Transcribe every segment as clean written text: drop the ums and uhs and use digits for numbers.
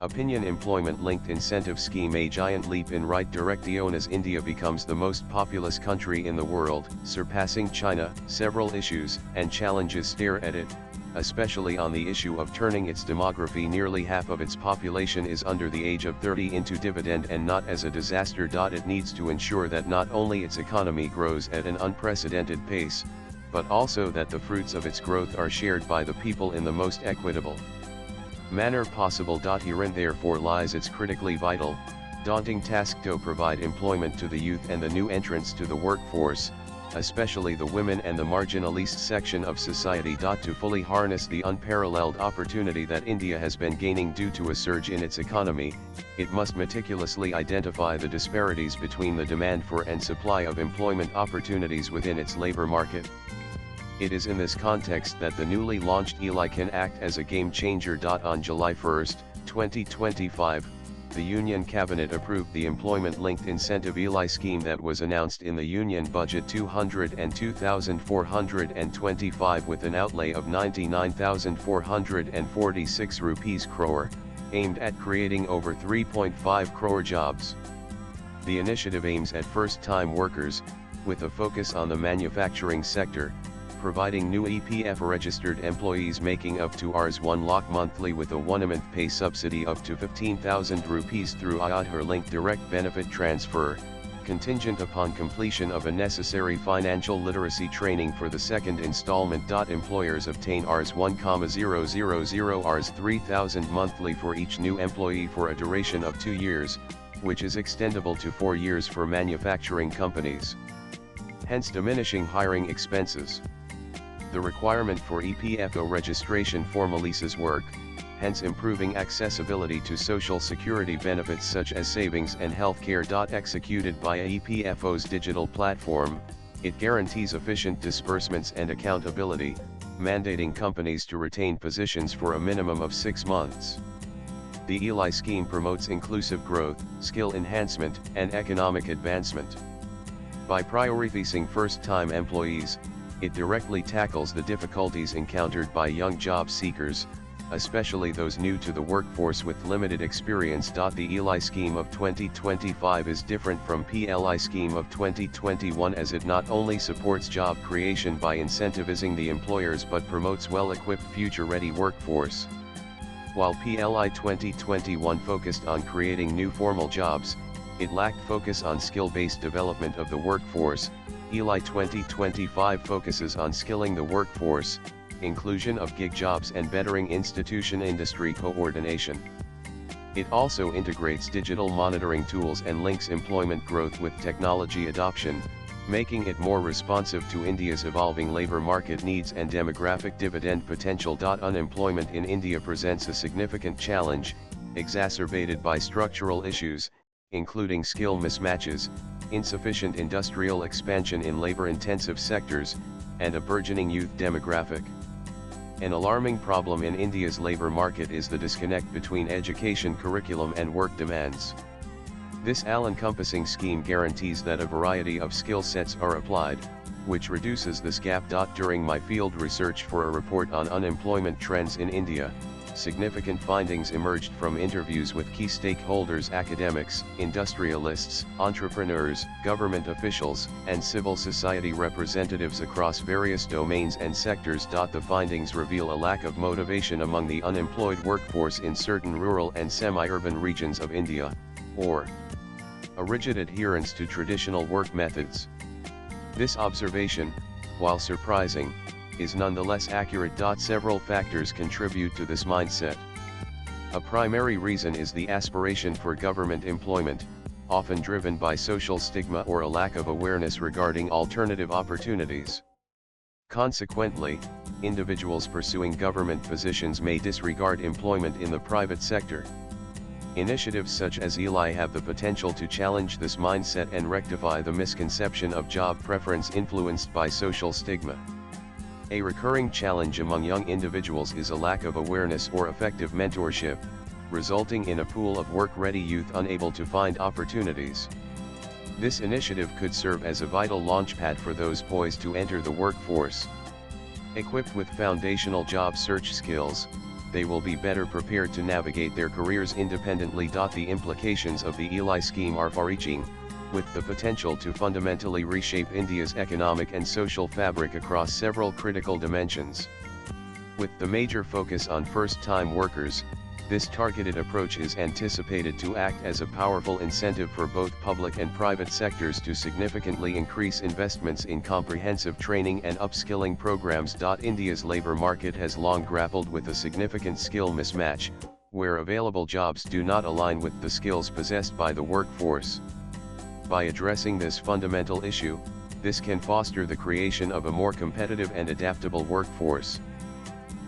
Opinion Employment-Linked Incentive Scheme. A giant leap in right direction as India becomes the most populous country in the world, surpassing China. Several issues and challenges stare at it, especially on the issue of turning its demography. Nearly half of its population is under the age of 30 into dividend and not as a disaster. It needs to ensure that not only its economy grows at an unprecedented pace, but also that the fruits of its growth are shared by the people in the most equitable manner possible. Herein therefore lies its critically vital, daunting task to provide employment to the youth and the new entrants to the workforce, especially the women and the marginalized section of society. To fully harness the unparalleled opportunity that India has been gaining due to a surge in its economy, it must meticulously identify the disparities between the demand for and supply of employment opportunities within its labor market. It is in this context that the newly launched ELI can act as a game changer. On July 1, 2025, the Union Cabinet approved the Employment-Linked Incentive ELI scheme that was announced in the Union Budget 202,425 with an outlay of 99,446 rupees crore, aimed at creating over 3.5 crore jobs. The initiative aims at first-time workers, with a focus on the manufacturing sector, providing new EPF-registered employees making up to Rs 1 lakh monthly with a 1-month pay subsidy up to 15,000 rupees through Aadhaar-linked direct benefit transfer, contingent upon completion of a necessary financial literacy training for the second installment. Employers obtain Rs 1,000 Rs 3,000 monthly for each new employee for a duration of 2 years, which is extendable to 4 years for manufacturing companies, hence diminishing hiring expenses. The requirement for EPFO registration formalizes work, hence improving accessibility to social security benefits such as savings and healthcare. Executed via EPFO's digital platform, it guarantees efficient disbursements and accountability, mandating companies to retain positions for a minimum of 6 months. The ELI scheme promotes inclusive growth, skill enhancement, and economic advancement. By prioritizing first-time employees, it directly tackles the difficulties encountered by young job seekers, especially those new to the workforce with limited experience. The ELI scheme of 2025 is different from PLI scheme of 2021 as it not only supports job creation by incentivizing the employers but promotes well-equipped future-ready workforce. While PLI 2021 focused on creating new formal jobs, it lacked focus on skill-based development of the workforce. ELI 2025 focuses on skilling the workforce, inclusion of gig jobs and bettering institution-industry coordination. It also integrates digital monitoring tools and links employment growth with technology adoption, making it more responsive to India's evolving labor market needs and demographic dividend potential. Unemployment in India presents a significant challenge, exacerbated by structural issues, including skill mismatches, insufficient industrial expansion in labor-intensive sectors, and a burgeoning youth demographic. An alarming problem in India's labor market is the disconnect between education curriculum and work demands. This all-encompassing scheme guarantees that a variety of skill sets are applied, which reduces this gap. During my field research for a report on unemployment trends in India, significant findings emerged from interviews with key stakeholders: academics, industrialists, entrepreneurs, government officials, and civil society representatives across various domains and sectors. The findings reveal a lack of motivation among the unemployed workforce in certain rural and semi-urban regions of India, or a rigid adherence to traditional work methods. This observation, while surprising, is nonetheless accurate. Several factors contribute to this mindset. A primary reason is the aspiration for government employment, often driven by social stigma or a lack of awareness regarding alternative opportunities. Consequently, individuals pursuing government positions may disregard employment in the private sector. Initiatives such as ELI have the potential to challenge this mindset and rectify the misconception of job preference influenced by social stigma. A recurring challenge among young individuals is a lack of awareness or effective mentorship, resulting in a pool of work-ready youth unable to find opportunities. This initiative could serve as a vital launchpad for those poised to enter the workforce. Equipped with foundational job search skills, they will be better prepared to navigate their careers independently. The implications of the ELI scheme are far-reaching, with the potential to fundamentally reshape India's economic and social fabric across several critical dimensions. With the major focus on first-time workers, this targeted approach is anticipated to act as a powerful incentive for both public and private sectors to significantly increase investments in comprehensive training and upskilling programs. India's labour market has long grappled with a significant skill mismatch, where available jobs do not align with the skills possessed by the workforce. By addressing this fundamental issue, this can foster the creation of a more competitive and adaptable workforce.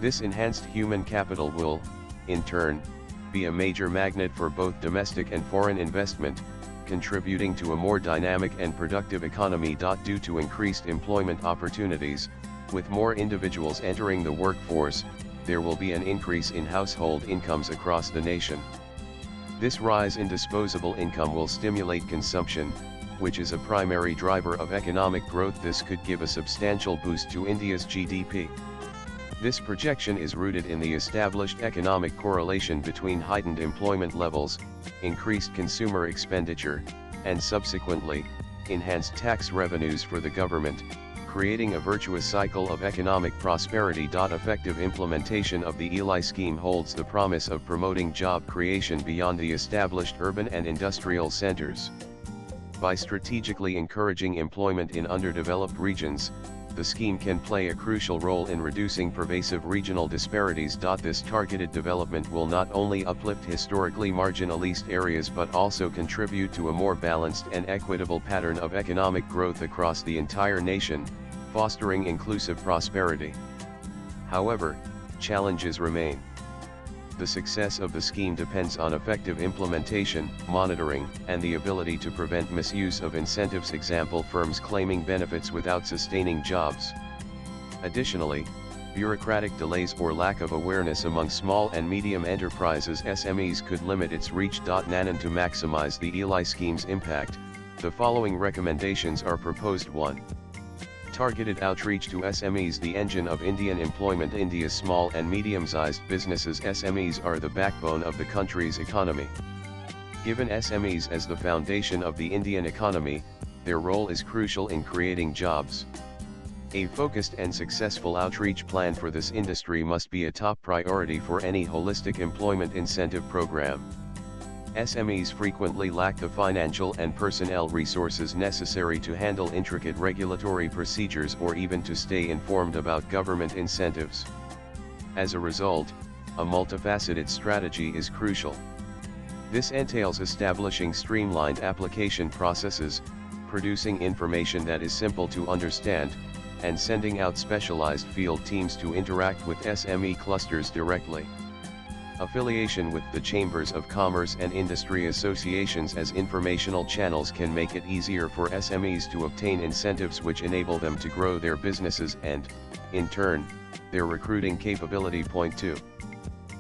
This enhanced human capital will, in turn, be a major magnet for both domestic and foreign investment, contributing to a more dynamic and productive economy. Due to increased employment opportunities, with more individuals entering the workforce, there will be an increase in household incomes across the nation. This rise in disposable income will stimulate consumption, which is a primary driver of economic growth. This could give a substantial boost to India's GDP. This projection is rooted in the established economic correlation between heightened employment levels, increased consumer expenditure, and subsequently, enhanced tax revenues for the government, creating a virtuous cycle of economic prosperity. Effective implementation of the ELI scheme holds the promise of promoting job creation beyond the established urban and industrial centers. By strategically encouraging employment in underdeveloped regions, the scheme can play a crucial role in reducing pervasive regional disparities. This targeted development will not only uplift historically marginalized areas but also contribute to a more balanced and equitable pattern of economic growth across the entire nation, fostering inclusive prosperity. However, challenges remain. The success of the scheme depends on effective implementation, monitoring, and the ability to prevent misuse of incentives. Example: firms claiming benefits without sustaining jobs. Additionally, bureaucratic delays or lack of awareness among small and medium enterprises (SMEs) could limit its reach. To maximize the ELI scheme's impact, the following recommendations are proposed. 1. Targeted outreach to SMEs. The engine of Indian employment. India's small and medium-sized businesses (SMEs) are the backbone of the country's economy. Given SMEs as the foundation of the Indian economy, their role is crucial in creating jobs. A focused and successful outreach plan for this industry must be a top priority for any holistic employment incentive program. SMEs frequently lack the financial and personnel resources necessary to handle intricate regulatory procedures or even to stay informed about government incentives. As a result, a multifaceted strategy is crucial. This entails establishing streamlined application processes, producing information that is simple to understand, and sending out specialized field teams to interact with SME clusters directly. Affiliation with the Chambers of Commerce and Industry associations as informational channels can make it easier for SMEs to obtain incentives which enable them to grow their businesses and, in turn, their recruiting capability. 2.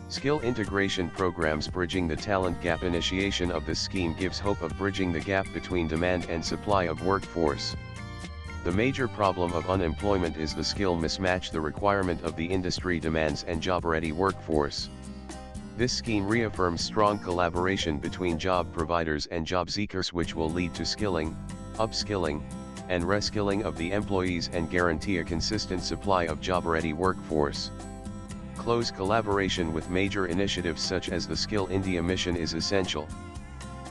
Skill integration programs. Bridging the talent gap. Initiation of this scheme gives hope of bridging the gap between demand and supply of workforce. The major problem of unemployment is the skill mismatch, the requirement of the industry demands and job-ready workforce. This scheme reaffirms strong collaboration between job providers and job seekers, which will lead to skilling, upskilling, and reskilling of the employees and guarantee a consistent supply of job-ready workforce. Close collaboration with major initiatives such as the Skill India mission is essential.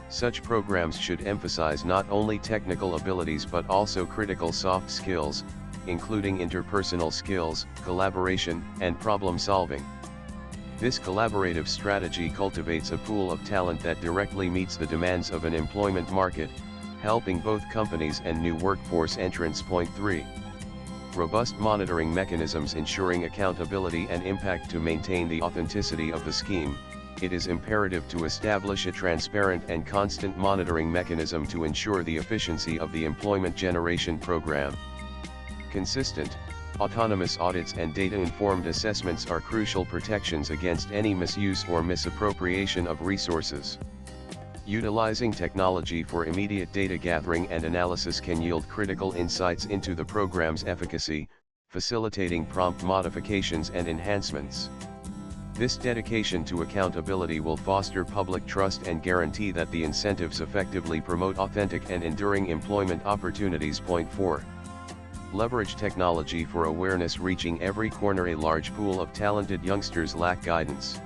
Such programs should emphasize not only technical abilities but also critical soft skills, including interpersonal skills, collaboration, and problem solving. This collaborative strategy cultivates a pool of talent that directly meets the demands of an employment market, helping both companies and new workforce entrants. 3. Robust monitoring mechanisms. Ensuring accountability and impact. To maintain the authenticity of the scheme, it is imperative to establish a transparent and constant monitoring mechanism to ensure the efficiency of the employment generation program. Consistent, autonomous audits and data-informed assessments are crucial protections against any misuse or misappropriation of resources. Utilizing technology for immediate data gathering and analysis can yield critical insights into the program's efficacy, facilitating prompt modifications and enhancements. This dedication to accountability will foster public trust and guarantee that the incentives effectively promote authentic and enduring employment opportunities. Point 4. Leverage technology for awareness. Reaching every corner. A large pool of talented youngsters lack guidance.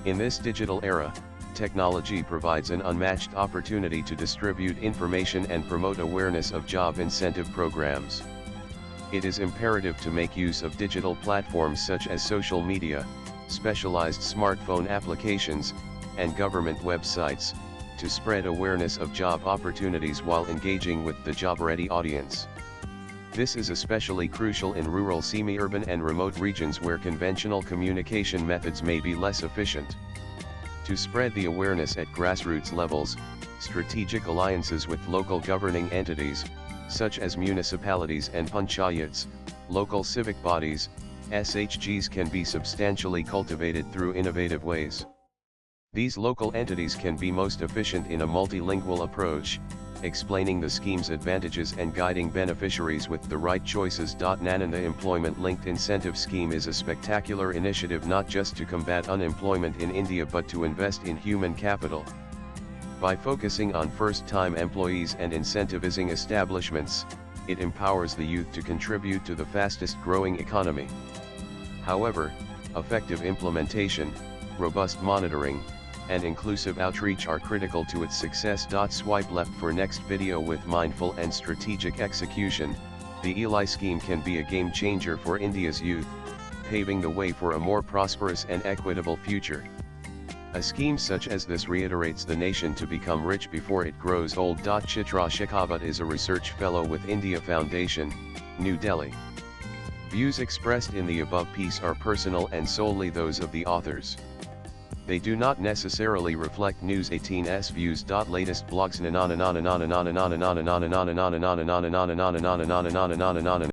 In this digital era, technology provides an unmatched opportunity to distribute information and promote awareness of job incentive programs. It is imperative to make use of digital platforms such as social media, specialized smartphone applications, and government websites, to spread awareness of job opportunities while engaging with the job-ready audience. This is especially crucial in rural, semi-urban and remote regions where conventional communication methods may be less efficient. To spread the awareness at grassroots levels, strategic alliances with local governing entities, such as municipalities and panchayats, local civic bodies, SHGs, can be substantially cultivated through innovative ways. These local entities can be most efficient in a multilingual approach, explaining the scheme's advantages and guiding beneficiaries with the right choices. Nananda Employment-Linked Incentive Scheme is a spectacular initiative not just to combat unemployment in India but to invest in human capital. By focusing on first-time employees and incentivizing establishments, it empowers the youth to contribute to the fastest-growing economy. However, effective implementation, robust monitoring, and inclusive outreach are critical to its success. Swipe left for next video. With mindful and strategic execution, the ELI scheme can be a game changer for India's youth, paving the way for a more prosperous and equitable future. A scheme such as this reiterates the nation to become rich before it grows old. Chitra Shekhawat is a research fellow with India Foundation, New Delhi. Views expressed in the above piece are personal and solely those of the authors. They do not necessarily reflect News 18's views. Latest blogs.